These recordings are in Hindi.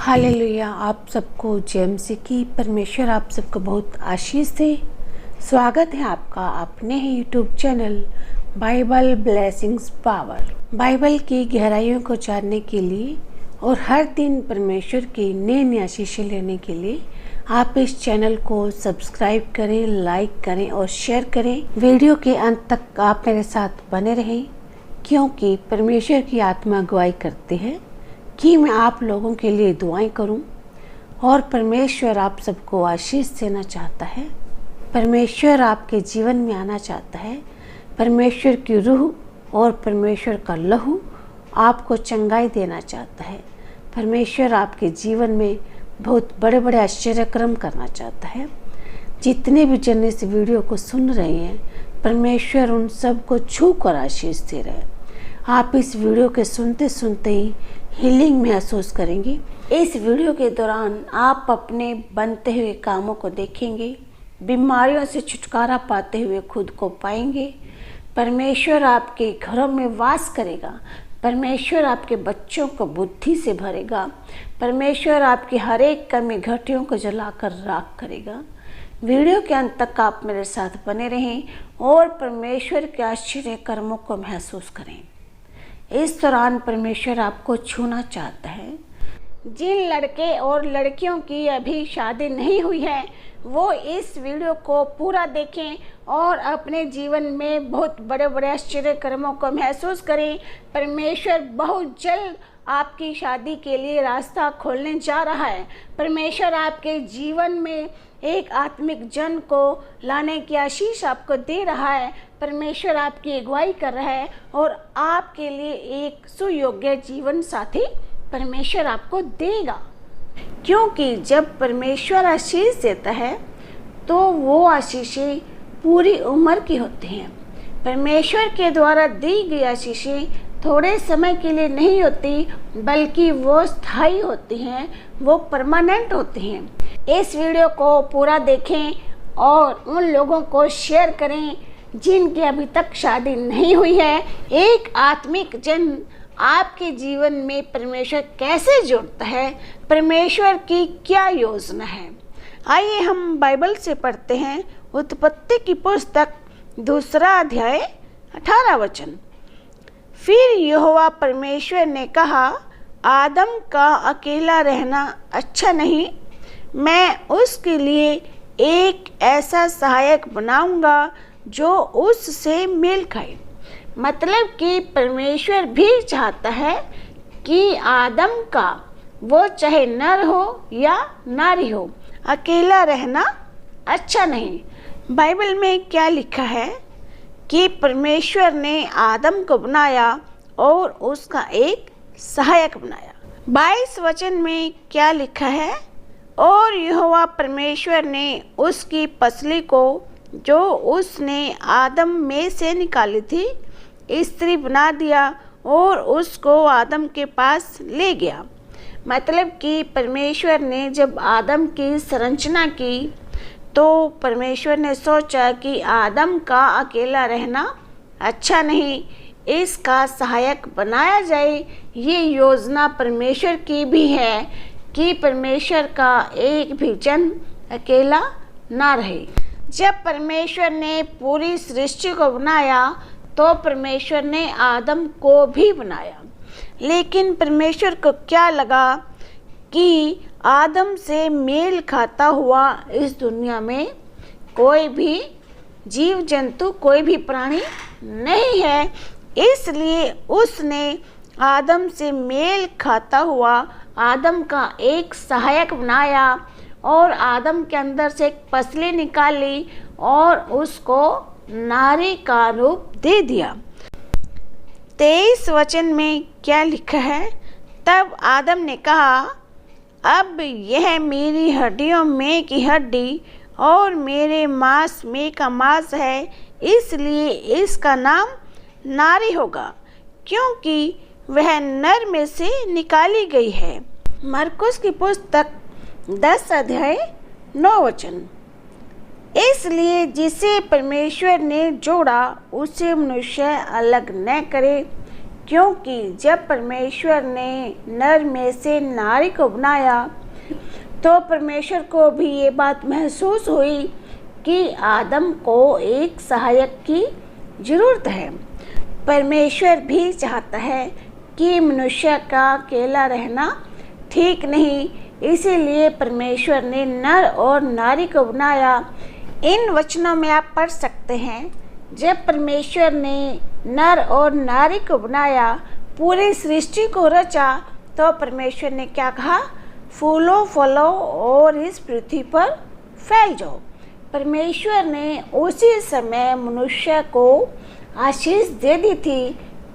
हालेलुया। आप सबको जेएमसी की परमेश्वर आप सबको बहुत आशीष दे। स्वागत है आपका अपने ही YouTube channel Bible blessings power. Bible की गहराइयों को जानने के लिए और हर दिन परमेश्वर की नई आशीषें लेने के लिए आप इस चैनल को सब्सक्राइब करें, लाइक करें और शेयर करें। वीडियो के अंत तक आप मेरे साथ बने रहें, क्योंकि परमेश्वर की आत्मा अगुवाई करती है कि मैं आप लोगों के लिए दुआएं करूं और परमेश्वर आप सबको आशीष देना चाहता है। परमेश्वर आपके जीवन में आना चाहता है। परमेश्वर की रूह और परमेश्वर का लहू आपको चंगाई देना चाहता है। परमेश्वर आपके जीवन में बहुत बड़े बड़े आश्चर्यक्रम करना चाहता है। जितने भी जन इस वीडियो को सुन रहे हैं, परमेश्वर उन सब को छू कर आशीष दे रहे हैं। आप इस वीडियो के सुनते सुनते ही हीलिंग महसूस करेंगे। इस वीडियो के दौरान आप अपने बनते हुए कामों को देखेंगे, बीमारियों से छुटकारा पाते हुए खुद को पाएंगे। परमेश्वर आपके घरों में वास करेगा। परमेश्वर आपके बच्चों को बुद्धि से भरेगा। परमेश्वर आपकी हर एक कमी घटियों को जलाकर राख करेगा। वीडियो के अंत तक आप मेरे साथ बने रहें और परमेश्वर के आश्चर्य कर्मों को महसूस करें। इस दौरान परमेश्वर आपको छूना चाहता है। जिन लड़के और लड़कियों की अभी शादी नहीं हुई है, वो इस वीडियो को पूरा देखें और अपने जीवन में बहुत बड़े बड़े आश्चर्य कर्मों को महसूस करें। परमेश्वर बहुत जल्द आपकी शादी के लिए रास्ता खोलने जा रहा है। परमेश्वर आपके जीवन में एक आत्मिक जन को लाने की आशीष आपको दे रहा है। परमेश्वर आपकी अगुवाई कर रहा है और आपके लिए एक सुयोग्य जीवन साथी परमेश्वर आपको देगा। क्योंकि जब परमेश्वर आशीष देता है तो वो आशीषें पूरी उम्र की होती हैं। परमेश्वर के द्वारा दी गई आशीषें थोड़े समय के लिए नहीं होती, बल्कि वो स्थायी होती हैं, वो परमानेंट होती हैं। इस वीडियो को पूरा देखें और उन लोगों को शेयर करें जिनकी अभी तक शादी नहीं हुई है। एक आत्मिक जन आपके जीवन में परमेश्वर कैसे जोड़ता है, परमेश्वर की क्या योजना है। आइए हम बाइबल से पढ़ते हैं। उत्पत्ति की पुस्तक 2 अध्याय 18 वचन। फिर यहोवा परमेश्वर ने कहा, आदम का अकेला रहना अच्छा नहीं, मैं उसके लिए एक ऐसा सहायक बनाऊंगा जो उससे मेल खाए। मतलब कि परमेश्वर भी चाहता है कि आदम का, वो चाहे नर हो या नारी हो, अकेला रहना अच्छा नहीं। बाइबल में क्या लिखा है कि परमेश्वर ने आदम को बनाया और उसका एक सहायक बनाया। 22 वचन में क्या लिखा है, और यहोवा परमेश्वर ने उसकी पसली को जो उसने आदम में से निकाली थी स्त्री बना दिया और उसको आदम के पास ले गया। मतलब कि परमेश्वर ने जब आदम की संरचना की तो परमेश्वर ने सोचा कि आदम का अकेला रहना अच्छा नहीं, इसका सहायक बनाया जाए। ये योजना परमेश्वर की भी है कि परमेश्वर का एक भी जन अकेला ना रहे। जब परमेश्वर ने पूरी सृष्टि को बनाया तो परमेश्वर ने आदम को भी बनाया। लेकिन परमेश्वर को क्या लगा कि आदम से मेल खाता हुआ इस दुनिया में कोई भी जीव जंतु, कोई भी प्राणी नहीं है। इसलिए उसने आदम से मेल खाता हुआ आदम का एक सहायक बनाया और आदम के अंदर से एक पसली निकाली और उसको नारी का रूप दे दिया। 23 वचन में क्या लिखा है, तब आदम ने कहा, अब यह मेरी हड्डियों में की हड्डी और मेरे मांस में का मांस है, इसलिए इसका नाम नारी होगा, क्योंकि वह नर में से निकाली गई है। मरकुस की पुस्तक 10 अध्याय 9 वचन। इसलिए जिसे परमेश्वर ने जोड़ा उसे मनुष्य अलग न करे, क्योंकि जब परमेश्वर ने नर में से नारी को बनाया तो परमेश्वर को भी ये बात महसूस हुई कि आदम को एक सहायक की ज़रूरत है। परमेश्वर भी चाहता है कि मनुष्य का अकेला रहना ठीक नहीं, इसीलिए परमेश्वर ने नर और नारी को बनाया। इन वचनों में आप पढ़ सकते हैं, जब परमेश्वर ने नर और नारी को बनाया, पूरी सृष्टि को रचा, तो परमेश्वर ने क्या कहा? फूलो फलो और इस पृथ्वी पर फैल जाओ। परमेश्वर ने उसी समय मनुष्य को आशीष दे दी थी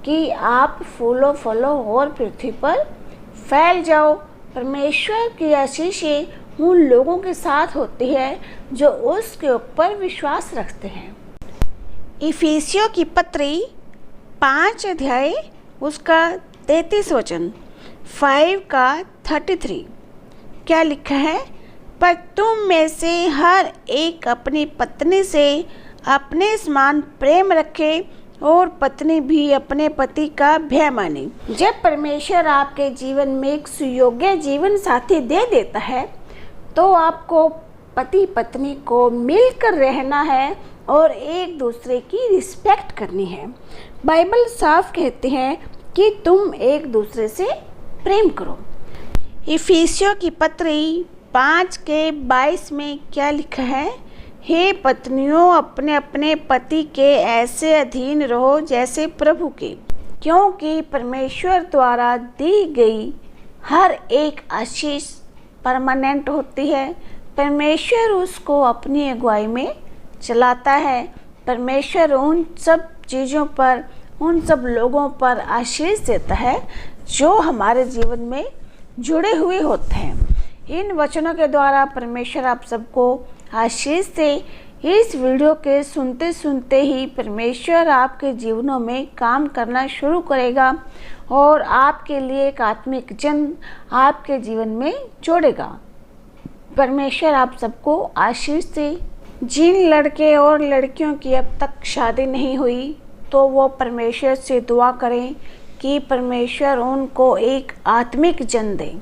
कि आप फूलो फलो और पृथ्वी पर फैल जाओ। परमेश्वर की आशीषें उन लोगों के साथ होती है जो उसके ऊपर विश्वास रखते हैं। इफिसियों की पत्री 5 अध्याय उसका 33 वचन 5 का 33 क्या लिखा है? पर तुम में से हर एक अपनी पत्नी से अपने समान प्रेम रखे और पत्नी भी अपने पति का भय माने। जब परमेश्वर आपके जीवन में एक सुयोग्य जीवन साथी दे देता है तो आपको पति पत्नी को मिलकर रहना है और एक दूसरे की रिस्पेक्ट करनी है। बाइबल साफ कहती है कि तुम एक दूसरे से प्रेम करो। इफिसियों की पत्री 5 के 22 में क्या लिखा है? हे पत्नियों, अपने अपने पति के ऐसे अधीन रहो जैसे प्रभु के, क्योंकि परमेश्वर द्वारा दी गई हर एक आशीष परमानेंट होती है। परमेश्वर उसको अपनी अगुवाई में चलाता है। परमेश्वर उन सब चीज़ों पर, उन सब लोगों पर आशीष देता है जो हमारे जीवन में जुड़े हुए होते हैं। इन वचनों के द्वारा परमेश्वर आप सबको आशीष दे। इस वीडियो के सुनते सुनते ही परमेश्वर आपके जीवनों में काम करना शुरू करेगा और आपके लिए एक आत्मिक जन आपके जीवन में जोड़ेगा। परमेश्वर आप सबको आशीष दे। जिन लड़के और लड़कियों की अब तक शादी नहीं हुई तो वो परमेश्वर से दुआ करें कि परमेश्वर उनको एक आत्मिक जन दे।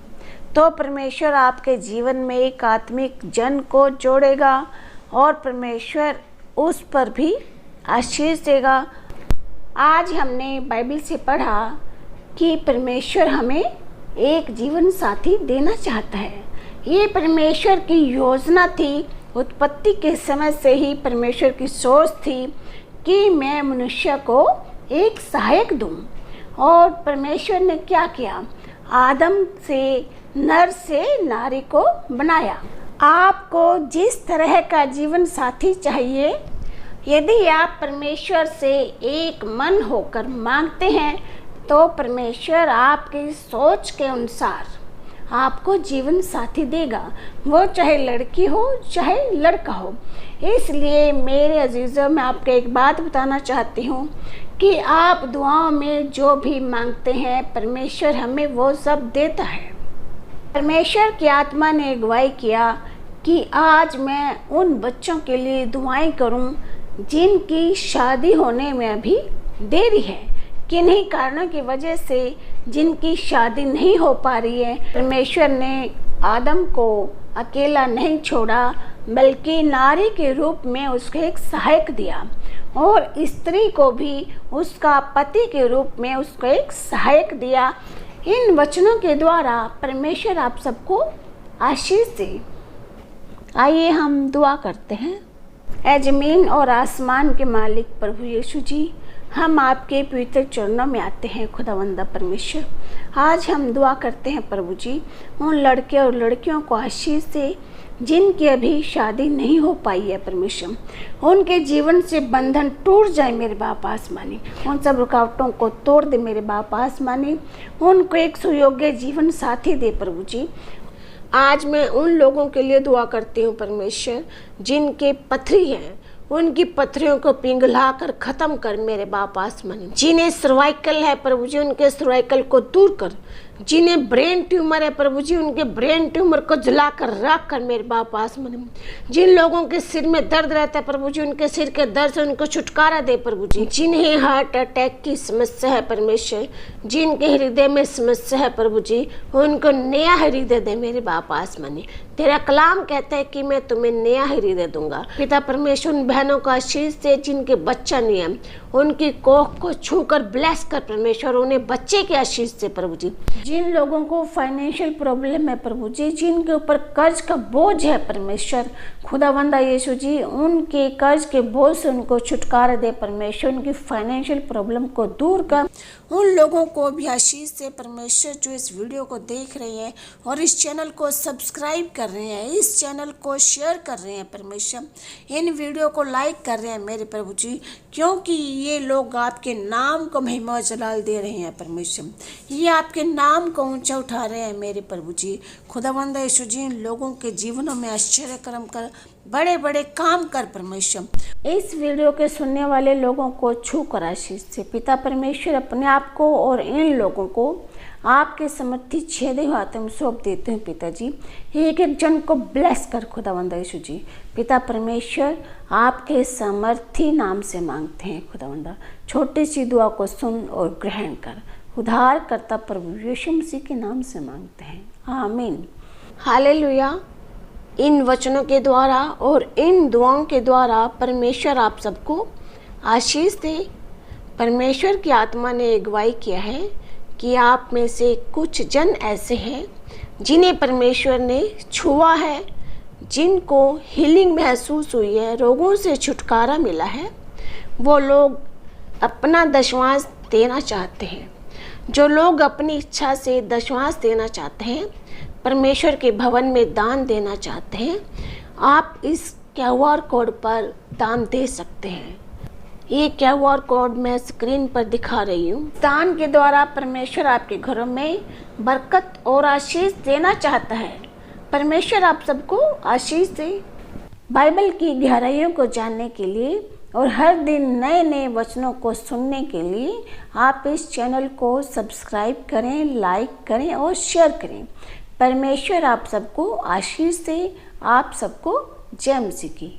तो परमेश्वर आपके जीवन में एक आत्मिक जन को जोड़ेगा और परमेश्वर उस पर भी आशीष देगा। आज हमने बाइबल से पढ़ा कि परमेश्वर हमें एक जीवन साथी देना चाहता है। ये परमेश्वर की योजना थी। उत्पत्ति के समय से ही परमेश्वर की सोच थी कि मैं मनुष्य को एक सहायक दूं। और परमेश्वर ने क्या किया? आदम से, नर से नारी को बनाया। आपको जिस तरह का जीवन साथी चाहिए, यदि आप परमेश्वर से एक मन होकर मांगते हैं तो परमेश्वर आपकी सोच के अनुसार आपको जीवन साथी देगा, वो चाहे लड़की हो चाहे लड़का हो। इसलिए मेरे अजीज़ों, मैं आपको एक बात बताना चाहती हूँ कि आप दुआओं में जो भी मांगते हैं परमेश्वर हमें वो सब देता है। परमेश्वर की आत्मा ने अगुवाई किया कि आज मैं उन बच्चों के लिए दुआएं करूं जिनकी शादी होने में अभी देरी है, किन्हीं कारणों की वजह से जिनकी शादी नहीं हो पा रही है। परमेश्वर ने आदम को अकेला नहीं छोड़ा, बल्कि नारी के रूप में उसको एक सहायक दिया और स्त्री को भी उसका पति के रूप में उसको एक सहायक दिया। इन वचनों के द्वारा परमेश्वर आप सबको आशीष दे। आइए हम दुआ करते हैं। ऐ ज़मीन और आसमान के मालिक प्रभु यीशु जी, हम आपके पवित्र चरणों में आते हैं। खुदावंदा परमेश्वर, आज हम दुआ करते हैं प्रभु जी, उन लड़के और लड़कियों को आशीष दे जिनकी अभी शादी नहीं हो पाई है। परमेश्वर, उनके जीवन से बंधन टूट जाए मेरे बाप आसमानी। उन सब रुकावटों को तोड़ दे मेरे बाप आसमानी। उनको एक सुयोग्य जीवन साथी दे प्रभु जी। आज मैं उन लोगों के लिए दुआ करती हूँ परमेश्वर जिनके पथरी है, उनकी पथरियों को पिघला कर ख़त्म कर मेरे बाप आसमानी। जिन्हें सर्वाइकल है प्रभु जी, उनके सर्वाइकल को दूर कर जिन्हें ब्रेन ट्यूमर है प्रभु जी, उनके ब्रेन ट्यूमर को जलाकर रख कर मेरे बाप आसमान। जिन लोगों के सिर में दर्द रहता है प्रभु जी, उनके सिर के दर्द से उनको छुटकारा दे प्रभु जी। जिन्हें हार्ट अटैक की समस्या है परमेश्वर, जिनके हृदय में समस्या है प्रभु जी, उनको नया हृदय दे मेरे बाप आसमानी। तेरा कलाम कहता है कि मैं तुम्हें नया हृदय दूंगा। पिता परमेश्वर उन बहनों का आशीष दे जिनके बच्चा नहीं है, उनकी कोख को छूकर ब्लेस कर परमेश्वर, उन्हें बच्चे की आशीष दे प्रभु जी। जिन लोगों को फाइनेंशियल प्रॉब्लम है प्रभु जी, जिनके ऊपर कर्ज का बोझ है परमेश्वर, खुदावंदा यीशु जी, उनके कर्ज के बोझ से उनको छुटकारा दे परमेश्वर, उनकी फाइनेंशियल प्रॉब्लम को दूर कर। उन लोगों को भी आशीष दे परमेश्वर जो इस वीडियो को देख रहे हैं और इस चैनल को सब्सक्राइब कर रहे हैं, इस चैनल को शेयर कर रहे हैं परमेश्वर, इन वीडियो को लाइक कर रहे हैं मेरे प्रभु जी, क्योंकि ये लोग आपके नाम को महिमा जलाल दे रहे हैं परमेश्वर, ये आपके नाम को ऊंचा उठा रहे हैं मेरे प्रभु जी। खुदावंद यीशु जी, इन लोगों के जीवनों में आश्चर्य कर्म कर, बड़े बड़े काम कर परमेश्वर। इस वीडियो के सुनने वाले लोगों को छू कर आशीष से पिता परमेश्वर अपने आप को और इन लोगों को आपके समर्थी छेदे हुए हाथों में सौंप देते हैं पिताजी। एक एक जन को ब्लेस कर खुदावंद यीशु जी। पिता परमेश्वर आपके समर्थी नाम से मांगते हैं खुदावंदा, छोटी सी दुआ को सुन और ग्रहण कर। उद्धार करता प्रभु यीशु मसीह के नाम से मांगते हैं, आमीन। हालेलुया। इन वचनों के द्वारा और इन दुआओं के द्वारा परमेश्वर आप सबको आशीष दे। परमेश्वर की आत्मा ने अगुवाई किया है कि आप में से कुछ जन ऐसे हैं जिन्हें परमेश्वर ने छुआ है, जिनको हीलिंग महसूस हुई है, रोगों से छुटकारा मिला है। वो लोग अपना दशमांश देना चाहते हैं। जो लोग अपनी इच्छा से दशमांश देना चाहते हैं, परमेश्वर के भवन में दान देना चाहते हैं, आप इस QR कोड पर दान दे सकते हैं। ये QR कोड मैं स्क्रीन पर दिखा रही हूँ। दान के द्वारा परमेश्वर आपके घरों में बरकत और आशीष देना चाहता है। परमेश्वर आप सबको आशीष दे। बाइबल की गहराइयों को जानने के लिए और हर दिन नए नए वचनों को सुनने के लिए आप इस चैनल को सब्सक्राइब करें, लाइक करें और शेयर करें। परमेश्वर आप सबको आशीष दे। आप सबको जय मसीह की।